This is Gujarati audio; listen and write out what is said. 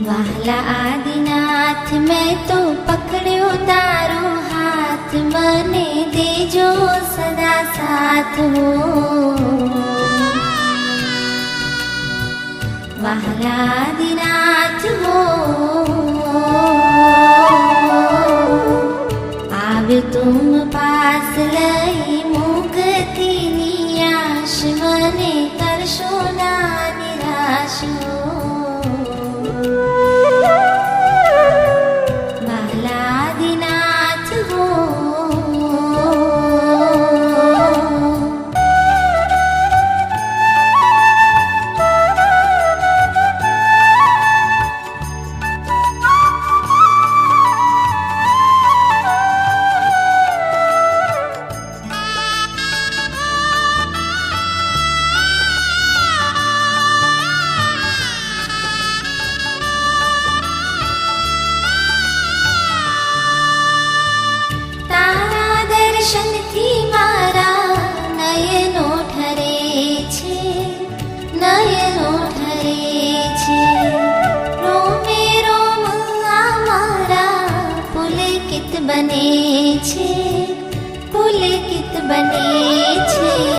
વહાલા આદિનાથ મેં તો પકડ્યો તારો હાથ, મને દેજો સદા સાથ હો. વહાલા આદિનાથ હો, આવ્યો તુમ પાસ લઈ મુક્તિની આશ, મને કરશો ના નિરાશ હો. વહાલા આદિનાથ હો, દર્શનથી મારા નયનો ઠરે છે, નયનો ઠરે છે. રોમે રોમ આ મારા પુલકિત બને છે, પુલકિત બને છે.